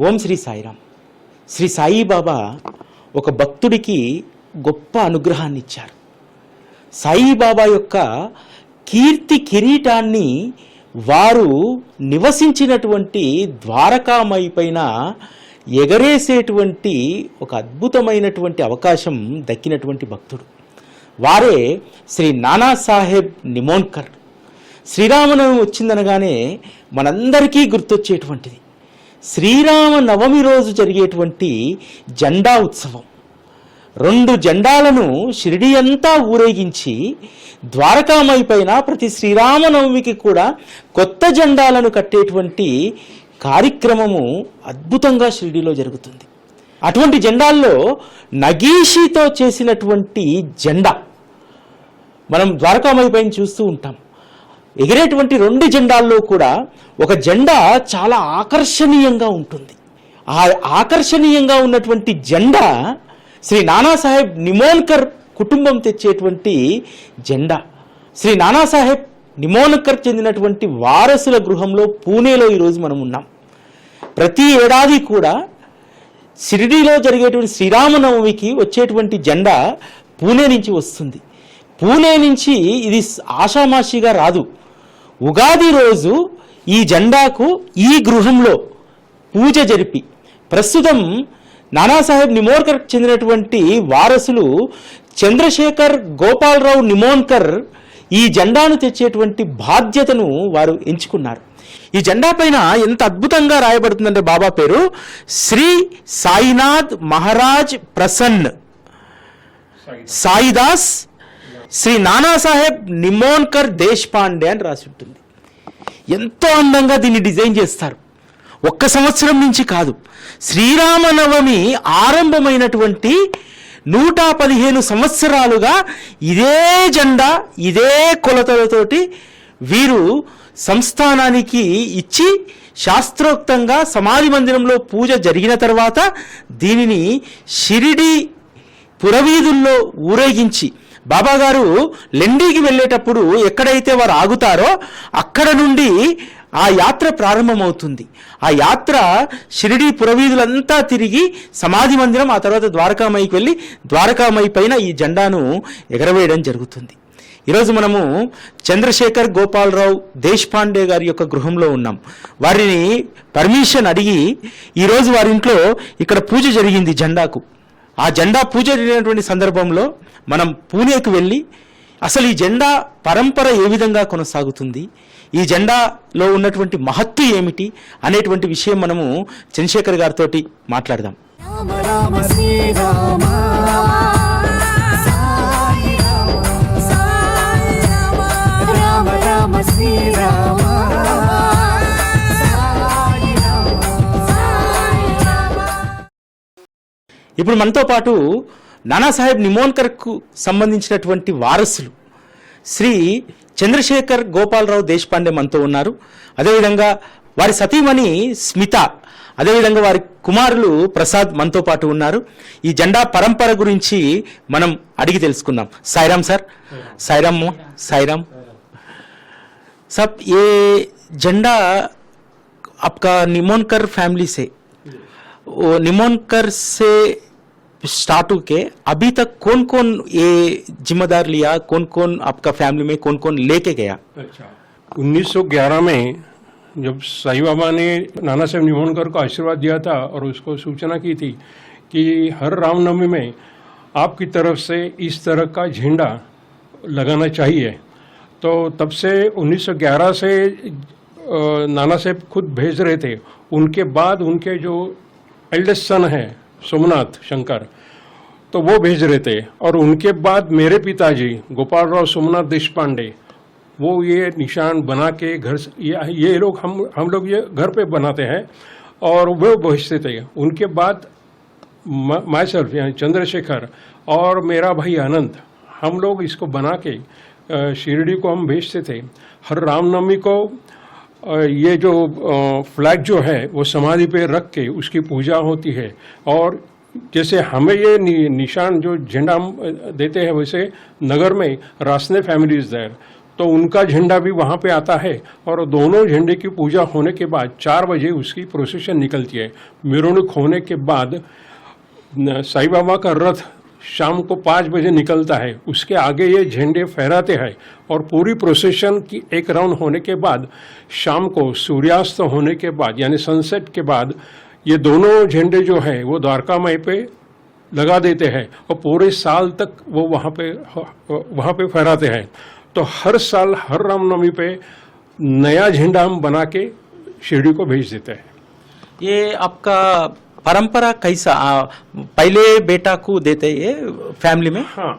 ఓం శ్రీ సాయిరామ్. శ్రీ సాయిబాబా ఒక భక్తుడికి గొప్ప అనుగ్రహాన్ని ఇచ్చారు. సాయిబాబా యొక్క కీర్తి కిరీటాన్ని వారు నివసించినటువంటి ద్వారకామాయి పైన ఎగరేసేటువంటి ఒక అద్భుతమైనటువంటి అవకాశం దక్కినటువంటి భక్తుడు వారే శ్రీ నానాసాహెబ్ నిమోన్కర్. శ్రీరామనవమి వచ్చిందనగానే మనందరికీ గుర్తొచ్చేటువంటిది శ్రీరామనవమి రోజు జరిగేటువంటి జెండా ఉత్సవం. 2 జెండాలను షిరిడి అంతా ఊరేగించి ద్వారకామాయి పైన ప్రతి శ్రీరామనవమికి కూడా కొత్త జెండాలను కట్టేటువంటి కార్యక్రమము అద్భుతంగా షిరిడిలో జరుగుతుంది. అటువంటి జెండాల్లో నగీషితో చేసినటువంటి జెండా మనం ద్వారకామాయి పైన చూస్తూ ఉంటాం. ఎగిరేటువంటి 2 జెండాల్లో కూడా ఒక జెండా చాలా ఆకర్షణీయంగా ఉంటుంది. ఆ ఆకర్షణీయంగా ఉన్నటువంటి జెండా శ్రీ నానాసాహెబ్ నిమోన్కర్ కుటుంబం తెచ్చేటువంటి జెండా. శ్రీ నానాసాహెబ్ నిమోన్కర్ చెందినటువంటి వారసుల గృహంలో పూణేలో ఈరోజు మనం ఉన్నాం. ప్రతి ఏడాది కూడా షిరిడీలో జరిగేటువంటి శ్రీరామనవమికి వచ్చేటువంటి జెండా పూణే నుంచి వస్తుంది. పూణే నుంచి ఇది ఆషామాషిగా రాదు. ఉగాది రోజు ఈ జెండాకు ఈ గృహంలో పూజ జరిపి ప్రస్తుతం నానాసాహెబ్ నిమోన్కర్ చెందినటువంటి వారసులు చంద్రశేఖర్ గోపాలరావు నిమోన్కర్ ఈ జెండాను తెచ్చేటువంటి బాధ్యతను వారు ఎంచుకున్నారు. ఈ జెండా పైన ఎంత అద్భుతంగా రాయబడుతుందంటే బాబా పేరు శ్రీ సాయినాథ్ మహారాజ్ ప్రసన్న సాయిదాస్ శ్రీ నానాసాహెబ్ నిమోన్కర్ దేశపాండే అని రాసి ఉంటుంది. ఎంతో అందంగా దీన్ని డిజైన్ చేస్తారు. 1 సంవత్సరం నుంచి కాదు, శ్రీరామనవమి ఆరంభమైనటువంటి 115 సంవత్సరాలుగా ఇదే జెండా ఇదే కొలతలతోటి వీరు సంస్థానానికి ఇచ్చి శాస్త్రోక్తంగా సమాధి మందిరంలో పూజ జరిగిన తర్వాత దీనిని షిరిడి పురవీధుల్లో ఊరేగించి బాబాగారు లెండికి వెళ్ళేటప్పుడు ఎక్కడైతే వారు ఆగుతారో అక్కడ నుండి ఆ యాత్ర ప్రారంభమవుతుంది. ఆ యాత్ర షిరిడి పురవీధులంతా తిరిగి సమాధి మందిరం, ఆ తర్వాత ద్వారకామాయికి వెళ్ళి ద్వారకామాయి పైన ఈ జెండాను ఎగరవేయడం జరుగుతుంది. ఈరోజు మనము చంద్రశేఖర్ గోపాలరావు దేశపాండే గారి యొక్క గృహంలో ఉన్నాం. వారిని పర్మిషన్ అడిగి ఈరోజు వారి ఇంట్లో ఇక్కడ పూజ జరిగింది జెండాకు. ఆ జెండా పూజ జరిగినటువంటి సందర్భంలో మనం పూణేకు వెళ్ళి అసలు ఈ జెండా పరంపర ఏ విధంగా కొనసాగుతుంది, ఈ జెండాలో ఉన్నటువంటి మహత్తు ఏమిటి అనేటువంటి విషయం మనము చంద్రశేఖర్ గారితో మాట్లాడదాం. రామ రామ శ్రీరామ సాయి రామ సాయి రామ రామ రామ శ్రీరామ సాయి రామ సాయి రామ. ఇప్పుడు మనతో పాటు నానాసాహెబ్ నిమోన్కర్కు సంబంధించినటువంటి వారసులు శ్రీ చంద్రశేఖర్ గోపాలరావు దేశపాండే మనతో ఉన్నారు. అదేవిధంగా వారి సతీమణి స్మిత, అదేవిధంగా వారి కుమారులు ప్రసాద్ మనతో పాటు ఉన్నారు. ఈ జెండా పరంపర గురించి మనం అడిగి తెలుసుకుందాం. సాయిరామ్ సార్. సాయిరామ్ సాయిరామ్ సాబ్, ఏ జెండా आपका निमोनकर फैमिली से, वो निमोनकर से स्टार्ट होके अभी तक कौन कौन ये जिम्मेदार लिया, कौन कौन आपका फैमिली में कौन कौन लेके गया? अच्छा, 1911 में जब साईं बाबा ने नाना साहब निमोनकर को आशीर्वाद दिया था और उसको सूचना की थी कि हर रामनवमी में आपकी तरफ से इस तरह का झंडा लगाना चाहिए, तो तब से 1911 से नाना साहब खुद भेज रहे थे. उनके बाद उनके जो एल्डेस्ट सन है सोमनाथ शंकर, तो वो भेज रहे थे. और उनके बाद मेरे पिताजी गोपालराव सोमनाथ देशपांडे, वो ये निशान बना के घर, ये लोग हम लोग ये घर पे बनाते हैं और वो भेजते थे. उनके बाद माई सेल्फ यानी चंद्रशेखर और मेरा भाई आनंद, हम लोग इसको बना के शिरडी को हम भेजते थे. हर रामनवमी को ये जो फ्लैग जो है वो समाधि पे रख के उसकी पूजा होती है. और जैसे हमें ये निशान जो झंडा हम देते हैं, वैसे नगर में रासने फैमिली इज देयर, तो उनका झंडा भी वहाँ पे आता है और दोनों झंडे की पूजा होने के बाद 4 बजे उसकी प्रोसेशन निकलती है। मिरोनुक होने के बाद साईं बाबा का रथ शाम को 5 बजे निकलता है, उसके आगे ये झंडे फहराते हैं और पूरी प्रोसेशन की एक राउंड होने के बाद शाम को सूर्यास्त होने के बाद यानी सनसेट के बाद ये दोनों झंडे जो है वो द्वारका माई पे लगा देते हैं और पूरे साल तक वो वहाँ पे फहराते हैं। तो हर साल हर रामनवमी पे नया झंडा हम बना के शिरडी को भेज देते हैं। ये आपका परंपरा कैसा पहले बेटा को देते ये फैमिली में? हाँ,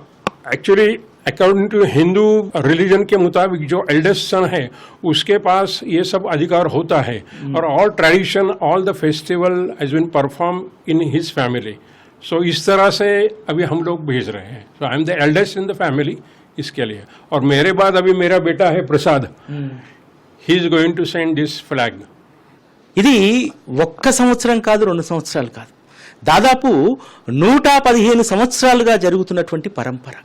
actually according to Hindu religion के मुताबिक जो एल्डेस्ट सन है उसके पास ये सब अधिकार होता है और all tradition all the festival has been perform in his family. So इस तरह से अभी हम लोग भेज रहे हैं। So I am the eldest in the family इसके लिए। और मेरे बाद अभी मेरा बेटा है Prasad, he is going to send this flag. ఇది ఒక్క సంవత్సరం కాదు, 2 సంవత్సరాలు కాదు, దాదాపు 115 సంవత్సరాలుగా జరుగుతున్నటువంటి పరంపర.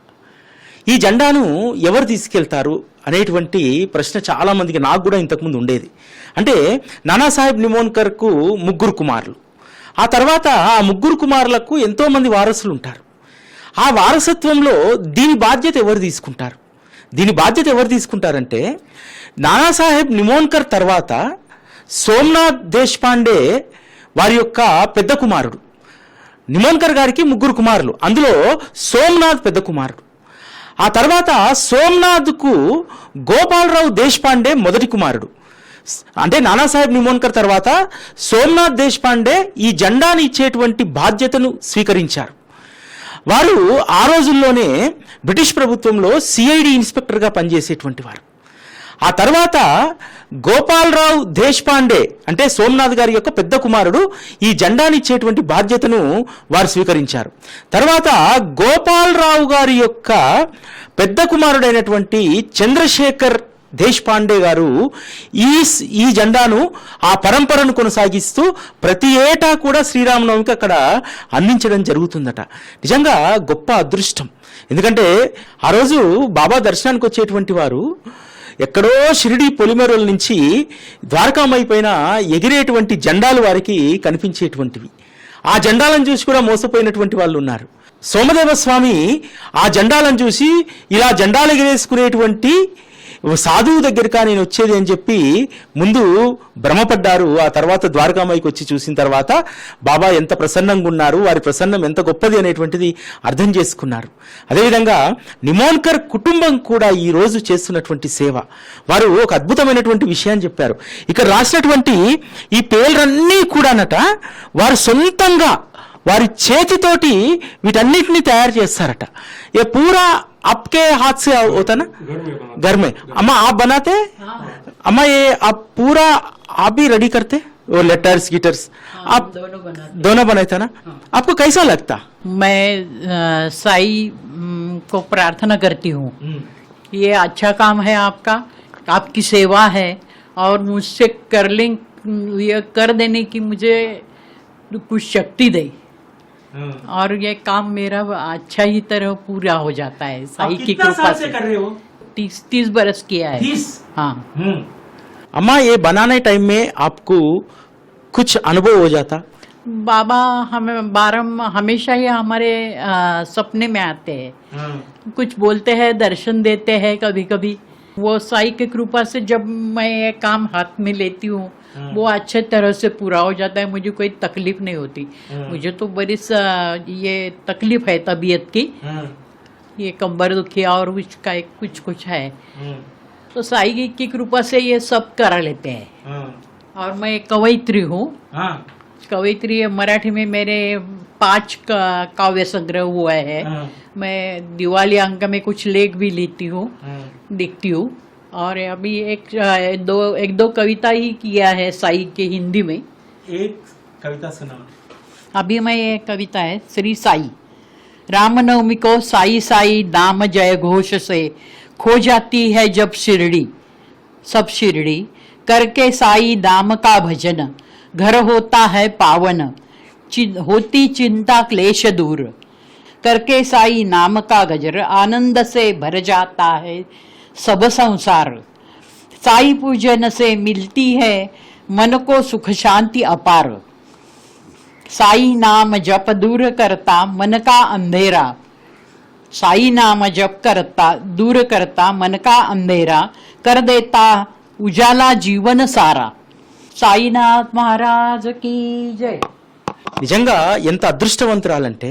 ఈ జెండాను ఎవరు తీసుకెళ్తారు అనేటువంటి ప్రశ్న చాలా మందికి, నాకు కూడా ఇంతకుముందు ఉండేది. అంటే నానాసాహెబ్ నిమోన్కర్కు 3 కుమారులు, ఆ తర్వాత ఆ 3 కుమారులకు ఎంతో మంది వారసులు ఉంటారు. ఆ వారసత్వంలో దీని బాధ్యత ఎవరు తీసుకుంటారు? దీని బాధ్యత ఎవరు తీసుకుంటారంటే నానాసాహెబ్ నిమోన్కర్ తర్వాత సోమనాథ్ దేశపాండే వారి యొక్క పెద్ద కుమారుడు. నిమోన్కర్ గారికి 3 కుమారులు, అందులో సోమనాథ్ పెద్ద కుమారుడు. ఆ తర్వాత సోమనాథ్కు గోపాలరావు దేశపాండే మొదటి కుమారుడు. అంటే నానాసాహెబ్ నిమోన్కర్ తర్వాత సోమనాథ్ దేశపాండే ఈ జెండాని ఇచ్చేటువంటి బాధ్యతను స్వీకరించారు. వారు ఆ రోజుల్లోనే బ్రిటిష్ ప్రభుత్వంలో సిఐడి ఇన్స్పెక్టర్గా పనిచేసేటువంటి వారు. ఆ తర్వాత గోపాలరావు దేశపాండే అంటే సోమనాథ్ గారి యొక్క పెద్ద కుమారుడు ఈ జెండాని ఇచ్చేటువంటి బాధ్యతను వారు స్వీకరించారు. తర్వాత గోపాలరావు గారి యొక్క పెద్ద కుమారుడైనటువంటి చంద్రశేఖర్ దేశపాండే గారు ఈ జెండాను ఆ పరంపరను కొనసాగిస్తూ ప్రతి ఏటా కూడా శ్రీరామనవమికి అక్కడ అందించడం జరుగుతుందట. నిజంగా గొప్ప అదృష్టం. ఎందుకంటే ఆ రోజు బాబా దర్శనానికి వచ్చేటువంటి వారు ఎక్కడో షిరిడి పొలిమేరల నుంచి ద్వారకామాయి పైన ఎగిరేటువంటి జెండాలు వారికి కనిపించేటువంటివి. ఆ జెండాలను చూసి కూడా మోసపోయినటువంటి వాళ్ళు ఉన్నారు. సోమదేవ స్వామి ఆ జెండాలను చూసి ఇలా జెండాలు ఎగిరేసుకునేటువంటి సాధువు దగ్గరకా నేను వచ్చేది అని చెప్పి ముందు భ్రమపడ్డారు. ఆ తర్వాత ద్వారకామాయికి వచ్చి చూసిన తర్వాత బాబా ఎంత ప్రసన్నంగా ఉన్నారు, వారి ప్రసన్నం ఎంత గొప్పది అనేటువంటిది అర్థం చేసుకున్నారు. అదేవిధంగా నిమోన్కర్ కుటుంబం కూడా ఈ రోజు చేస్తున్నటువంటి సేవ, వారు ఒక అద్భుతమైనటువంటి విషయాన్ని చెప్పారు. ఇక్కడ రాసినటువంటి ఈ పేర్లన్నీ కూడానట వారు సొంతంగా వారి చేతితోటి వీటన్నిటిని తయారు చేస్తారట. ఏ పూరా आपके हाथ से होता ना घर में? अम्मा आप बनाते? अम्मा ये आप पूरा आप ही रेडी करते वो लेटर्स गिटर्स? आप दोनों बनाए थे ना? आपको कैसा लगता? मैं साईं को प्रार्थना करती हूँ, ये अच्छा काम है आपका, आपकी सेवा है और मुझसे ये कर देने की मुझे कुछ शक्ति दे और ये काम मेरा अच्छा ही तरह पूरा हो जाता है साईं की कृपा से। कर रहे हो? 30 बरस किया है। 30? हाँ। अम्मा ये बनाने टाइम में आपको कुछ अनुभव हो जाता? बाबा हमें हमेशा ही हमारे सपने में आते हैं, कुछ बोलते हैं, दर्शन देते हैं कभी कभी। वो साईं की कृपा से जब मैं ये काम हाथ में लेती हूँ वो अच्छे तरह से पूरा हो जाता है, मुझे कोई तकलीफ नहीं होती। मुझे तो बड़ी ये तकलीफ है तबीयत की, ये कंबर दुखिया और उसका कुछ है, तो साईं की कृपा से ये सब करा लेते हैं। और मैं कवयित्री हूँ। कवयित्री मराठी में मेरे 5 काव्य संग्रह हुआ है। मैं दिवाली अंक में कुछ लेख भी लिखती हूँ, लिखती हूँ। और अभी एक दो कविता ही किया है साईं के हिंदी में। एक कविता सुना। अभी मैं ये कविता है श्री साई। रामनवमी को साई साई नाम जय घोष से खो जाती है जब शिरडी, सब शिरडी करके साई नाम का भजन घर होता है पावन, होती चिंता क्लेश दूर करके साई नाम का गजर आनंद से भर जाता है सब संसार। साई पूजन से मिलती है मन को सुख शांति अपार। साई नाम जप दूर करता मन का अंधेरा। साई नाम जप करता दूर करता मन का अंधेरा, कर देता उजाला जीवन सारा। సాయినాథ్ మహారాజ్ కీ జై. నిజంగా ఎంత అదృష్టవంతురాలంటే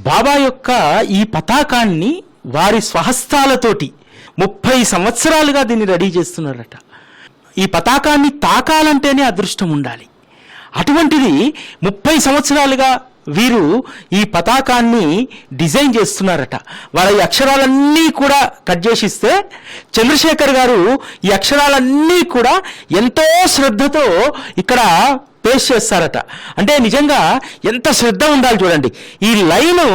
బాబా యొక్క ఈ పతాకాన్ని వారి స్వహస్తాలతోటి 30 సంవత్సరాలుగా దీన్ని రెడీ చేస్తున్నారట. ఈ పతాకాన్ని తాకాలంటేనే అదృష్టం ఉండాలి. అటువంటిది 30 సంవత్సరాలుగా వీరు ఈ పతాకాన్ని డిజైన్ చేస్తున్నారట. వాళ్ళ ఈ అక్షరాలన్నీ కూడా కట్ చేసిస్తే చంద్రశేఖర్ గారు ఈ అక్షరాలన్నీ కూడా ఎంతో శ్రద్ధతో ఇక్కడ పేస్ట్ చేస్తారట. అంటే నిజంగా ఎంత శ్రద్ధ ఉండాలి చూడండి. ఈ లైను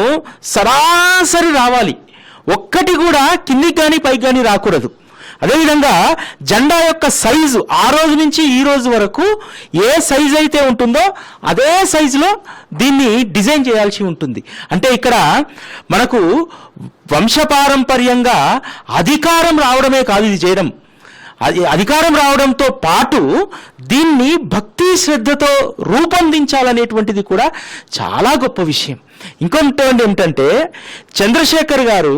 సరాసరి రావాలి, ఒక్కటి కూడా కిందికి కానీ పైకి కానీ రాకూడదు. అదేవిధంగా జెండా యొక్క సైజు ఆ రోజు నుంచి ఈ రోజు వరకు ఏ సైజు అయితే ఉంటుందో అదే సైజులో దీన్ని డిజైన్ చేయాల్సి ఉంటుంది. అంటే ఇక్కడ మనకు వంశపారంపర్యంగా అధికారం రావడమే కాదు ఇది చేయడం, అధికారం రావడంతో పాటు దీన్ని భక్తి శ్రద్ధతో రూపొందించాలనేటువంటిది కూడా చాలా గొప్ప విషయం. ఇంకొకటి ఏమిటంటే చంద్రశేఖర్ గారు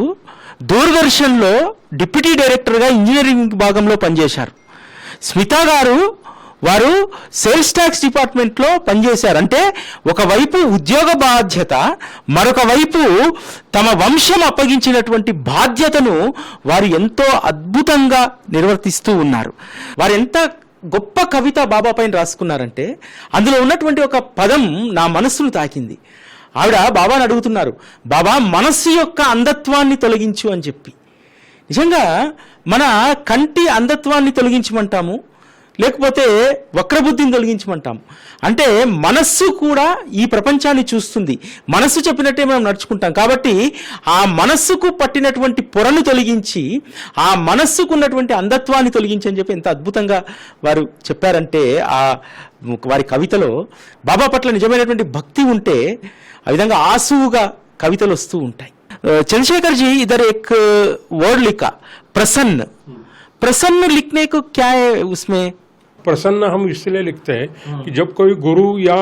దూరదర్శన్లో డిప్యూటీ డైరెక్టర్గా ఇంజనీరింగ్ భాగంలో పనిచేశారు. స్మితా గారు వారు సేల్స్ ట్యాక్స్ డిపార్ట్మెంట్లో పనిచేశారు. అంటే ఒకవైపు ఉద్యోగ బాధ్యత, మరొక వైపు తమ వంశం అప్పగించినటువంటి బాధ్యతను వారు ఎంతో అద్భుతంగా నిర్వర్తిస్తూ ఉన్నారు. వారు ఎంత గొప్ప కవిత బాబా పైన రాసుకున్నారంటే అందులో ఉన్నటువంటి ఒక పదం నా మనస్సును తాకింది. ఆవిడ బాబాని అడుగుతున్నారు, బాబా మనస్సు యొక్క అంధత్వాన్ని తొలగించు అని చెప్పి. నిజంగా మన కంటి అంధత్వాన్ని తొలగించమంటాము, లేకపోతే వక్రబుద్ధిని తొలగించమంటాము. అంటే మనస్సు కూడా ఈ ప్రపంచాన్ని చూస్తుంది, మనస్సు చెప్పినట్టే మనం నడుచుకుంటాం. కాబట్టి ఆ మనస్సుకు పట్టినటువంటి పొరను తొలగించి ఆ మనస్సుకు ఉన్నటువంటి అంధత్వాన్ని తొలగించి అని చెప్పి ఎంత అద్భుతంగా వారు చెప్పారంటే ఆ వారి కవితలో బాబా పట్ల నిజమైనటువంటి భక్తి ఉంటే ఆ విధంగా ఆసువుగా కవితలు వస్తూ ఉంటాయి. चंद्रशेखर जी इधर एक वर्ड लिखा प्रसन्न, प्रसन्न लिखने को क्या है उसमें? प्रसन्न हम इसलिए लिखते हैं कि जब कोई गुरु या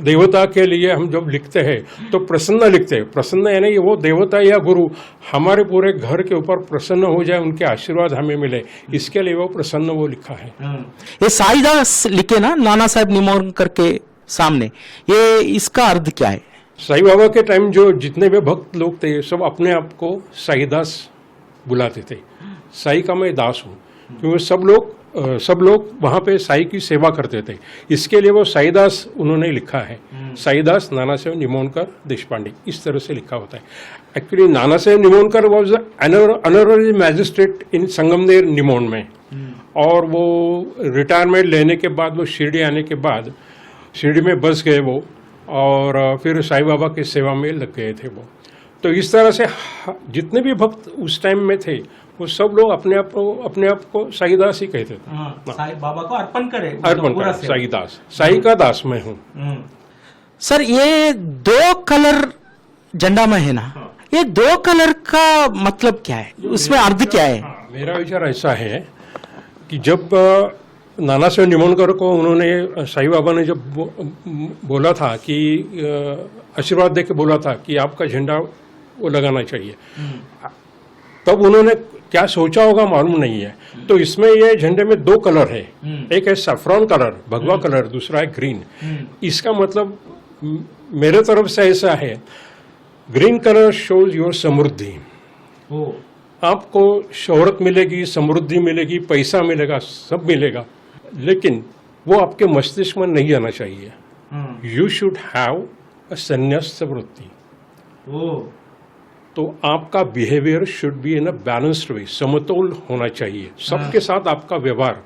देवता के लिए हम जब लिखते हैं तो प्रसन्न लिखते हैं. प्रसन्न यानी वो देवता या गुरु हमारे पूरे घर के ऊपर प्रसन्न हो जाए, उनके आशीर्वाद हमें मिले, इसके लिए वो प्रसन्न वो लिखा है. ये साईदास लिखे ना नाना साहेब निमोनकर के सामने, ये इसका अर्थ क्या है? साईं बाबा के टाइम जो जितने भी भक्त लोग थे सब अपने आप को साईदास बुलाते थे. साई का मैं दास हूँ, क्योंकि सब लोग वहाँ पे साई की सेवा करते थे. इसके लिए वो साईदास उन्होंने लिखा है. साईदास नाना साहेब निमोनकर देशपांडे, इस तरह से लिखा होता है. Actually Nana Saheb निमोनकर was honorary magistrate इन संगमनेर निमोन में, और वो रिटायरमेंट लेने के बाद वो शिरडी आने के बाद शिरडी में बस गए वो, और फिर साईं बाबा की सेवा में लग गए थे वो. तो इस तरह से जितने भी भक्त उस टाइम में थे वो सब लोग अपने आप को साईदास ही कहते थे. साई बाबा को अर्पण करे, साईदास, साई का दास मैं हूँ. सर ये 2 कलर झंडा में है ना, ये 2 कलर का मतलब क्या है, उसमें अर्थ क्या है? मेरा विचार ऐसा है कि जब नाना साहेब निमोनकर को उन्होंने साईं बाबा ने जब बोला था कि आशीर्वाद दे के बोला था कि आपका झंडा वो लगाना चाहिए, तब उन्होंने क्या सोचा होगा मालूम नहीं है. तो इसमें ये झंडे में 2 कलर है, एक है सैफ्रॉन कलर भगवा कलर, दूसरा है ग्रीन. इसका मतलब मेरे तरफ से ऐसा है, ग्रीन कलर शोज योर समृद्धि. आपको शोहरत मिलेगी, समृद्धि मिलेगी, पैसा मिलेगा, सब मिलेगा, लेकिन वो आपके मस्तिष्क में नहीं आना चाहिए. यू शुड हैव अ संन्यास वृत्ति. तो आपका behaviour should be in a balanced way, समतोल होना चाहिए. सबके साथ आपका व्यवहार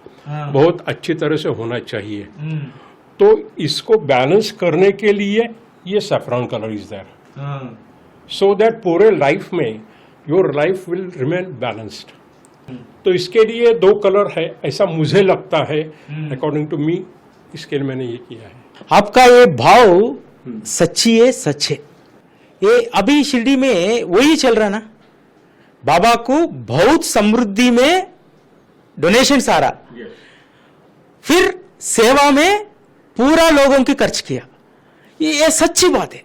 बहुत अच्छी तरह से होना चाहिए. तो इसको बैलेंस करने के लिए ये saffron colour is there, so that पूरे लाइफ में your life will remain balanced. तो इसके लिए 2 कलर है ऐसा मुझे लगता है, अकॉर्डिंग टू मी, इसके लिए मैंने ये किया है. आपका ये भाव सच्ची है, सच है. ये अभी शिरडी में वही चल रहा ना, बाबा को बहुत समृद्धि में डोनेशन सारा, फिर सेवा में पूरा लोगों की खर्च किया। ये सच्ची बात है।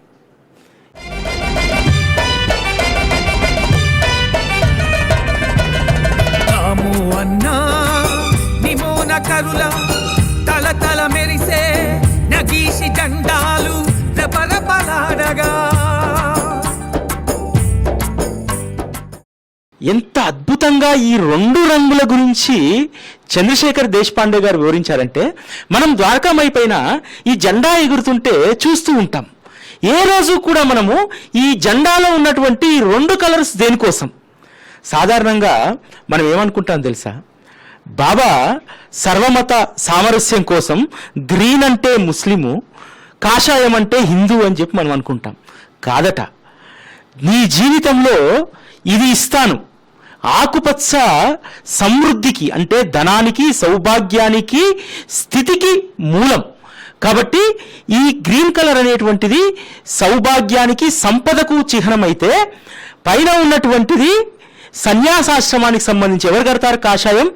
రాము అన్నా నిమోన కరుల తల తల మెరిసే నగీసి జెండాలు రెపరెపలాడగా ఎంత అద్భుతంగా ఈ రెండు రంగుల గురించి చంద్రశేఖర్ దేశపాండే గారు వివరించారంటే, మనం ద్వారకామాయి పైన ఈ జెండా ఎగురుతుంటే చూస్తూ ఉంటాం. ఏ రోజు కూడా మనము ఈ జెండాలో ఉన్నటువంటి ఈ రెండు కలర్స్ దేనికోసం? సాధారణంగా మనం ఏమనుకుంటాం తెలుసా? బాబా సర్వమత సామరస్యం కోసం గ్రీన్ అంటే ముస్లిము, కాషాయం అంటే హిందూ అని చెప్పి మనం అనుకుంటాం. కాదట. నీ జీవితంలో ఇది ఇస్తాను, ఆకుపచ్చ సమృద్ధికి అంటే ధనానికి, సౌభాగ్యానికి, స్థితికి మూలం. కాబట్టి ఈ గ్రీన్ కలర్ అనేటువంటిది సౌభాగ్యానికి, సంపదకు చిహ్నమైతే, పైన ఉన్నటువంటిది సన్యాసాశ్రమానికి సంబంధించి ఎవరు కడతారు? కాషాయం.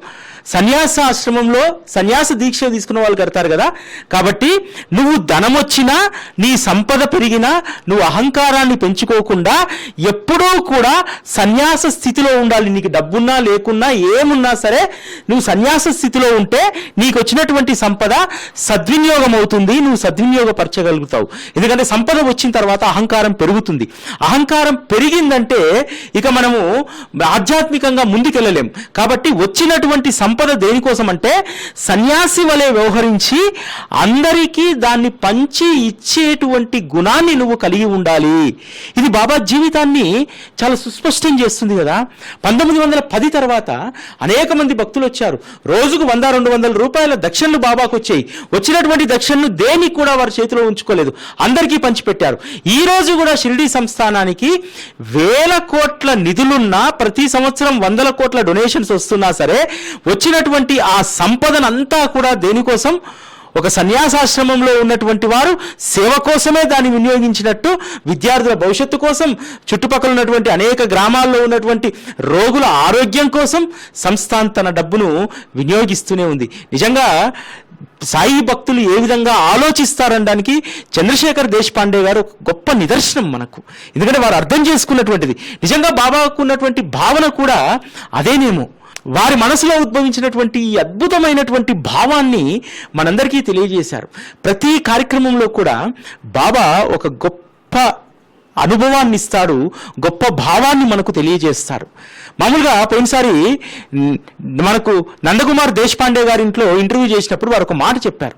సన్యాసాశ్రమంలో సన్యాస దీక్ష తీసుకున్న వాళ్ళు కడతారు కదా. కాబట్టి నువ్వు ధనం వచ్చినా, నీ సంపద పెరిగినా, నువ్వు అహంకారాన్ని పెంచుకోకుండా ఎప్పుడూ కూడా సన్యాస స్థితిలో ఉండాలి. నీకు డబ్బున్నా లేకున్నా ఏమున్నా సరే నువ్వు సన్యాస స్థితిలో ఉంటే నీకు వచ్చినటువంటి సంపద సద్వినియోగం అవుతుంది, నువ్వు సద్వినియోగపరచగలుగుతావు. ఎందుకంటే సంపద వచ్చిన తర్వాత అహంకారం పెరుగుతుంది. అహంకారం పెరిగిందంటే ఇక మనము ఆధ్యాత్మికంగా ముందుకెళ్ళలేం. కాబట్టి వచ్చినటువంటి సంపద దేనికోసం అంటే సన్యాసి వలె వ్యవహరించి అందరికీ దాన్ని పంచి ఇచ్చేటువంటి గుణాన్ని నువ్వు కలిగి ఉండాలి. ఇది బాబా జీవితాన్ని చాలా సుస్పష్టం చేస్తుంది కదా. 1910 తర్వాత అనేక మంది భక్తులు వచ్చారు. రోజుకు 100-200 రూపాయల దక్షిణలు బాబాకు వచ్చాయి. వచ్చినటువంటి దక్షిణను దేనికి కూడా వారి చేతిలో ఉంచుకోలేదు, అందరికీ పంచిపెట్టారు. ఈ రోజు కూడా షిరిడీ సంస్థానానికి వేల కోట్ల నిధులున్నా, ప్రతి సంవత్సరం 100 కోట్ల డొనేషన్స్ వస్తున్నా సరే వచ్చినటువంటి ఆ సంపదనంతా కూడా దేనికోసం? ఒక సన్యాసాశ్రమంలో ఉన్నటువంటి వారు సేవ కోసమే దాన్ని వినియోగించినట్టు, విద్యార్థుల భవిష్యత్తు కోసం, చుట్టుపక్కల ఉన్నటువంటి అనేక గ్రామాల్లో ఉన్నటువంటి రోగుల ఆరోగ్యం కోసం సంస్థాన్ తన డబ్బును వినియోగిస్తూనే ఉంది. నిజంగా సాయి భక్తులు ఏ విధంగా ఆలోచిస్తారనడానికి చంద్రశేఖర్ దేశపాండే గారు ఒక గొప్ప నిదర్శనం మనకు. ఎందుకంటే వారు అర్థం చేసుకున్నటువంటిది, నిజంగా బాబాకు ఉన్నటువంటి భావన కూడా అదేనేమో. వారి మనసులో ఉద్భవించినటువంటి ఈ అద్భుతమైనటువంటి భావాన్ని మనందరికీ తెలియజేశారు. ప్రతి కార్యక్రమంలో కూడా బాబా ఒక గొప్ప అనుభవాన్ని ఇస్తాడు, గొప్ప భావాన్ని మనకు తెలియజేస్తారు. మామూలుగా పోయినసారి మనకు నందకుమార్ దేశపాండే గారి ఇంట్లో ఇంటర్వ్యూ చేసినప్పుడు వారు ఒక మాట చెప్పారు.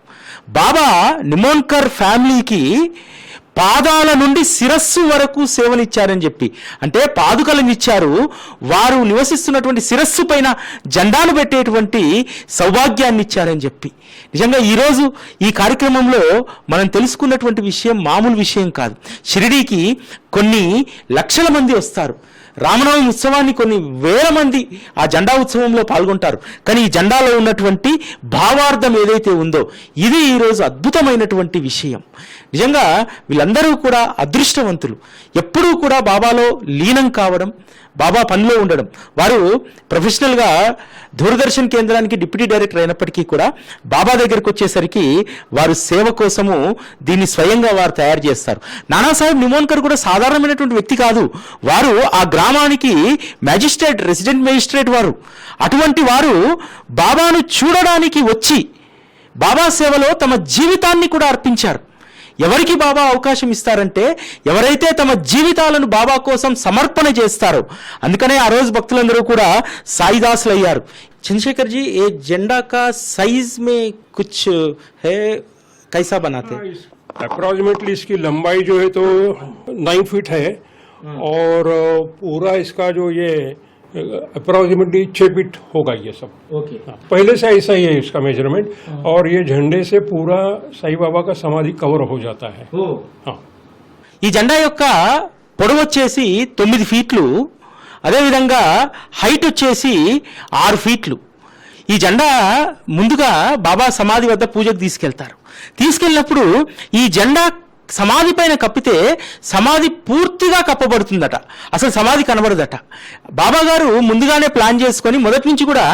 బాబా నిమోన్కర్ ఫ్యామిలీకి పాదాల నుండి శిరస్సు వరకు సేవనిచ్చారని చెప్పి, అంటే పాదుకలను ఇచ్చారు, వారు నివసిస్తున్నటువంటి శిరస్సు పైన జెండాను పెట్టేటువంటి సౌభాగ్యాన్ని ఇచ్చారని చెప్పి. నిజంగా ఈరోజు ఈ కార్యక్రమంలో మనం తెలుసుకున్నటువంటి విషయం మామూలు విషయం కాదు. షిరిడీకి కొన్ని లక్షల మంది వస్తారు. రామనవమి ఉత్సవాన్ని కొన్ని వేల మంది ఆ జెండా ఉత్సవంలో పాల్గొంటారు. కానీ ఈ జెండాలో ఉన్నటువంటి భావార్థం ఏదైతే ఉందో ఇది ఈరోజు అద్భుతమైనటువంటి విషయం. నిజంగా వీళ్ళందరూ కూడా అదృష్టవంతులు. ఎప్పుడూ కూడా బాబాలో లీనం కావడం, బాబా పనిలో ఉండడం. వారు ప్రొఫెషనల్గా దూరదర్శన్ కేంద్రానికి డిప్యూటీ డైరెక్టర్ అయినప్పటికీ కూడా బాబా దగ్గరికి వచ్చేసరికి వారు సేవ కోసము దీన్ని స్వయంగా వారు తయారు చేస్తారు. నానాసాహెబ్ నిమోన్కర్ కూడా సాధారణమైనటువంటి వ్యక్తి కాదు. వారు ఆ గ్రామానికి మ్యాజిస్ట్రేట్, రెసిడెంట్ మ్యాజిస్ట్రేట్ వారు. అటువంటి వారు బాబాను చూడడానికి వచ్చి బాబా సేవలో తమ జీవితాన్ని కూడా అర్పించారు. ఎవరికి బాబా అవకాశం ఇస్తారంటే ఎవరైతే తమ జీవితాలను బాబా కోసం సమర్పణ చేస్తారో. అందుకనే ఆ రోజు భక్తులందరూ కూడా సాయిదాసులు అయ్యారు. చంద్రశేఖర్ जी ये झंडा का साइज में कुछ है, कैसा बनाते हैं? अप्रोक्सीमेटली इसकी लंबाई जो है तो 9 फीट है और पूरा इसका जो ये अप्रोक्सीमेटली 6 फीट होगा ये सब. ओके. पहले से ऐसा ही है इसका मेजरमेंट. और ये झंडे से पूरा साईं बाबा का समाधि कवर हो जाता है. हाँ. ఈ జెండా యొక్క పొడవు వచ్చేసి 9 ఫీట్లు, అదేవిధంగా హైట్ వచ్చేసి 6 ఫీట్లు. ఈ జెండా ముందుగా బాబా సమాధి వద్ద పూజకు తీసుకెళ్తారు. తీసుకెళ్ళినప్పుడు ఈ జెండా సమాధి పైన కప్పితే సమాధి పూర్తిగా కప్పబడుతుందట, అసలు సమాధి కనబడదట. బాబా గారు ముందుగానే ప్లాన్ చేసుకొని మొదటి నుంచి కూడా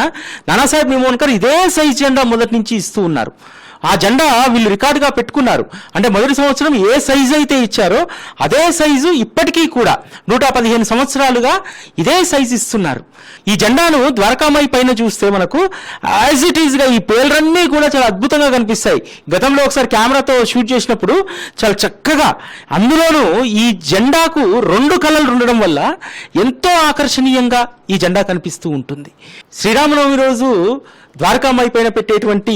నానాసాహెబ్ నిమోన్కర్ ఇదే సైజ్ జెండా మొదటి నుంచి ఇస్తూ ఉన్నారు. ఆ జెండా వీళ్ళు రికార్డుగా పెట్టుకున్నారు. అంటే మొదటి సంవత్సరం ఏ సైజు అయితే ఇచ్చారో అదే సైజు ఇప్పటికీ కూడా 115 సంవత్సరాలుగా ఇదే సైజు ఇస్తున్నారు. ఈ జెండాను ద్వారకామాయి పైన చూస్తే మనకు యాజ్ ఇట్ ఈజ్గా ఈ పేర్లన్నీ కూడా చాలా అద్భుతంగా కనిపిస్తాయి. గతంలో ఒకసారి కెమెరాతో షూట్ చేసినప్పుడు చాలా చక్కగా, అందులోనూ ఈ జెండాకు 2 కలర్లు ఉండడం వల్ల ఎంతో ఆకర్షణీయంగా ఈ జెండా కనిపిస్తూ ఉంటుంది. శ్రీరామనవమి రోజు ద్వారకామాయి పైన పెట్టేటువంటి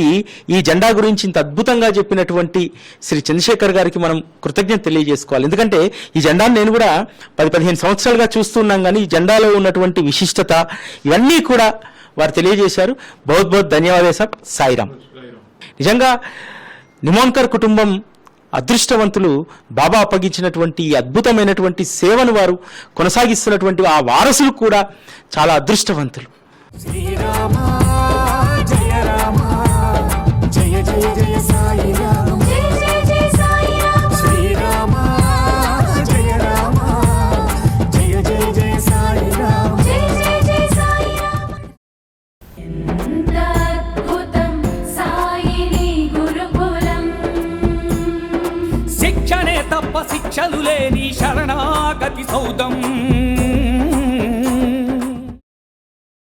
ఈ జెండా గురించి ఇంత అద్భుతంగా చెప్పినటువంటి శ్రీ చంద్రశేఖర్ గారికి మనం కృతజ్ఞత తెలియజేసుకోవాలి. ఎందుకంటే ఈ జెండాను నేను కూడా 10-15 సంవత్సరాలుగా చూస్తున్నాం, కానీ ఈ జెండాలో ఉన్నటువంటి విశిష్టత ఇవన్నీ కూడా వారు తెలియజేశారు. బహుత్ బహుత్ ధన్యవాదాలు సార్. సాయిరామ్. నిజంగా నిమోన్కర్ కుటుంబం అదృష్టవంతులు. బాబా అప్పగించినటువంటి ఈ అద్భుతమైనటువంటి సేవను వారు కొనసాగిస్తున్నటువంటి ఆ వారసులు కూడా చాలా అదృష్టవంతులు. శ్రీరామ జయ రామ జయ జయ జయ సాయి రామ జయ జయ జయ సాయి రామ శ్రీరామ జయ రామ జయ జయ జయ సాయి రామ జయ జయ జయ సాయి రామ. ఎంత అద్భుతం సాయిని గురుకులం, శిక్షణే తప్ప శిక్షలు లేని శరణాగతి సౌదం.